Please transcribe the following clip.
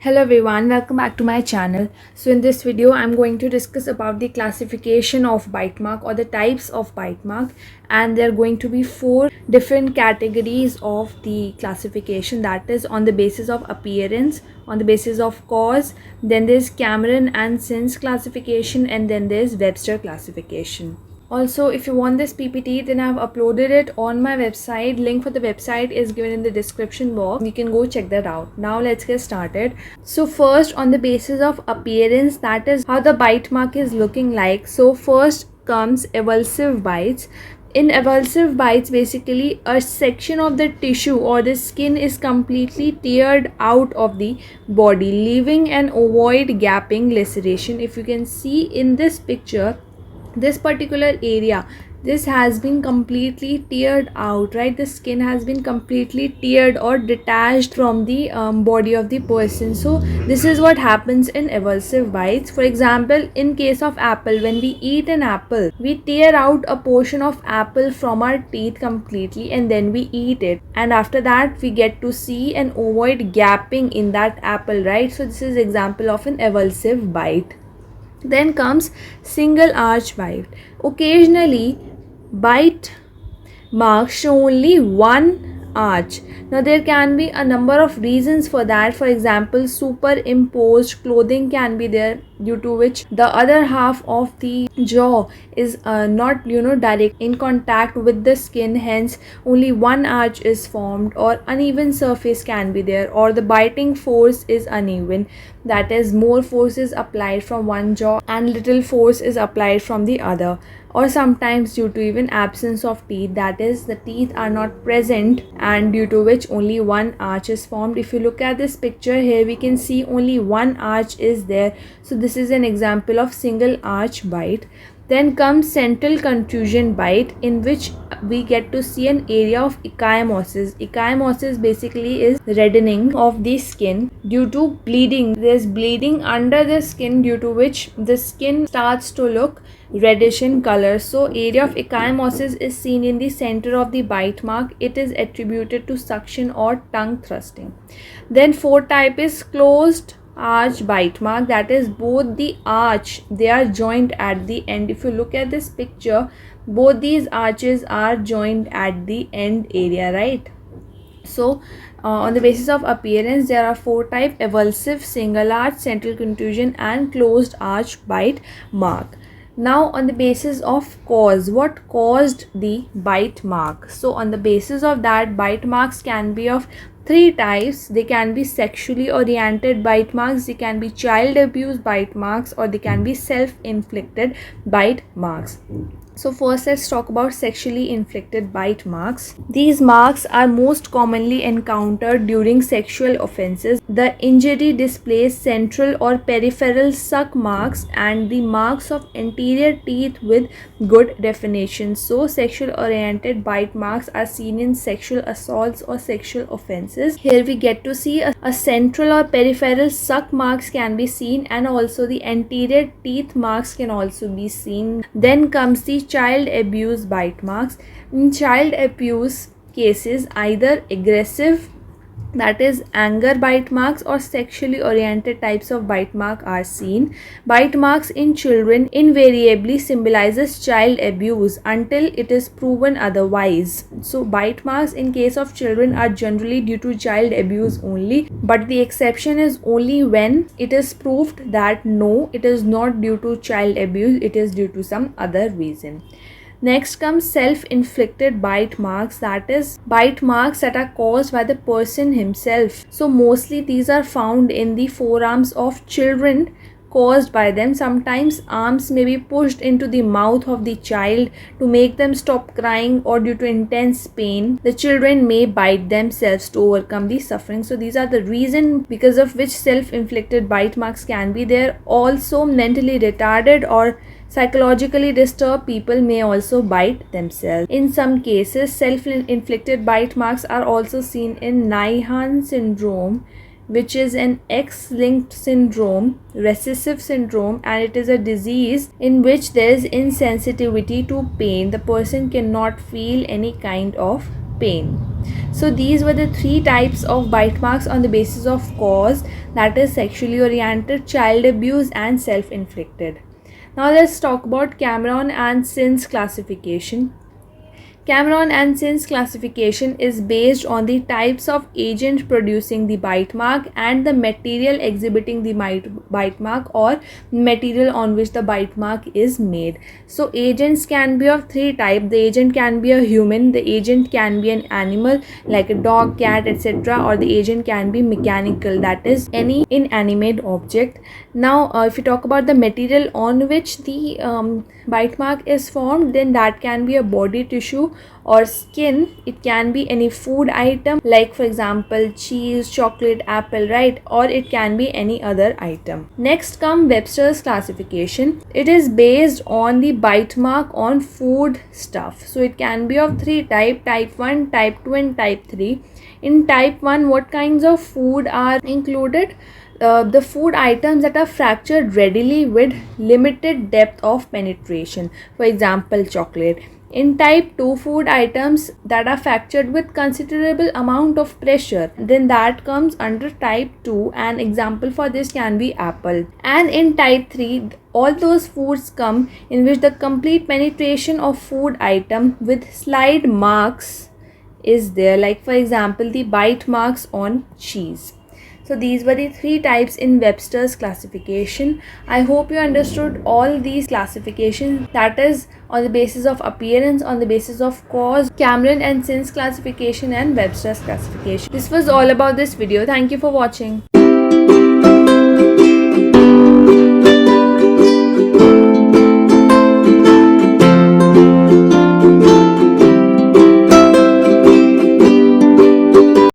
Hello everyone, welcome back to my channel. So in this video I'm going to discuss about the classification of bite mark or the types of bite mark, and there are going to be four different categories of the classification, that is on the basis of appearance, on the basis of cause, then there's Cameron and Sins classification, and then there's Webster classification. Also, if you want this PPT, then I've uploaded it on my website. Link for the website is given in the description box. You can go check that out. Now let's get started. So first, on the basis of appearance, that is how the bite mark is looking like. So first comes evulsive bites. In evulsive bites, basically a section of the tissue or the skin is completely teared out of the body, leaving an ovoid gaping laceration. If you can see in this picture, this particular area, this has been completely teared out, right? The skin has been completely teared or detached from the body of the person. So this is what happens in evulsive bites. For example, in case of apple, when we eat an apple, we tear out a portion of apple from our teeth completely and then we eat it, and after that we get to see an ovoid gapping in that apple, right? So this is example of an evulsive bite. Then comes single arch bite. Occasionally, bite marks show only one arch. Now there can be a number of reasons for that. For example, superimposed clothing can be there, due to which the other half of the jaw is not direct in contact with the skin, hence only one arch is formed. Or uneven surface can be there, or the biting force is uneven, that is more force is applied from one jaw and little force is applied from the other. Or sometimes due to even absence of teeth, that is the teeth are not present, and due to which only one arch is formed. If you look at this picture here, we can see only one arch is there. So this is an example of single arch bite. Then comes central contusion bite, in which we get to see an area of ecchymosis. Ecchymosis basically is reddening of the skin due to bleeding. There's bleeding under the skin, due to which the skin starts to look reddish in color. So area of ecchymosis is seen in the center of the bite mark. It is attributed to suction or tongue thrusting. Then fourth type is closed arch bite mark, that is both the arch, they are joined at the end. If you look at this picture, both these arches are joined at the end area, right? So on the basis of appearance, there are four types: evulsive, single arch, central contusion, and closed arch bite mark. Now on the basis of cause, what caused the bite mark? So on the basis of that, bite marks can be of three types. They can be sexually oriented bite marks, they can be child abuse bite marks, or they can be self-inflicted bite marks. So first let's talk about sexually inflicted bite marks. These marks are most commonly encountered during sexual offenses. The injury displays central or peripheral suck marks and the marks of anterior teeth with good definition. So sexual oriented bite marks are seen in sexual assaults or sexual offenses. Here we get to see a central or peripheral suck marks can be seen, and also the anterior teeth marks can also be seen. Then comes the child abuse bite marks. In child abuse cases, either aggressive, that is anger bite marks, or sexually oriented types of bite mark are seen. Bite marks in children invariably symbolizes child abuse until it is proven otherwise. So bite marks in case of children are generally due to child abuse only, but the exception is only when it is proved that no, it is not due to child abuse, it is due to some other reason. Next comes self-inflicted bite marks, that is bite marks that are caused by the person himself. So mostly these are found in the forearms of children, caused by them. Sometimes arms may be pushed into the mouth of the child to make them stop crying, or due to intense pain, the children may bite themselves to overcome the suffering. So these are the reason because of which self-inflicted bite marks can be there. Also, mentally retarded or psychologically disturbed people may also bite themselves. In some cases, self-inflicted bite marks are also seen in Nyhan syndrome, which is an X-linked syndrome, recessive syndrome, and it is a disease in which there is insensitivity to pain. The person cannot feel any kind of pain. So these were the 3 types of bite marks on the basis of cause, that is sexually oriented, child abuse and self-inflicted. Now let's talk about Cameron and Sin's classification. Cameron and Sin's classification is based on the types of agent producing the bite mark and the material exhibiting the bite mark or material on which the bite mark is made. So agents can be of 3 types. The agent can be a human, the agent can be an animal like a dog, cat, etc., or the agent can be mechanical, that is any inanimate object. Now if you talk about the material on which the bite mark is formed, then that can be a body tissue or skin. It can be any food item like for example cheese, chocolate, apple, right? Or it can be any other item. Next come Webster's classification. It is based on the bite mark on food stuff. So it can be of 3 types: type 1, type 2 and type 3. In type 1, what kinds of food are included? The food items that are fractured readily with limited depth of penetration, for example chocolate. In type 2, food items that are fractured with considerable amount of pressure, then that comes under type 2. An example for this can be apple. And in type 3, all those foods come in which the complete penetration of food item with slide marks is there, like for example the bite marks on cheese. So these were the 3 types in Webster's classification. I hope you understood all these classifications, that is on the basis of appearance, on the basis of cause, Cameron and Sin's classification and Webster's classification. This was all about this video. Thank you for watching.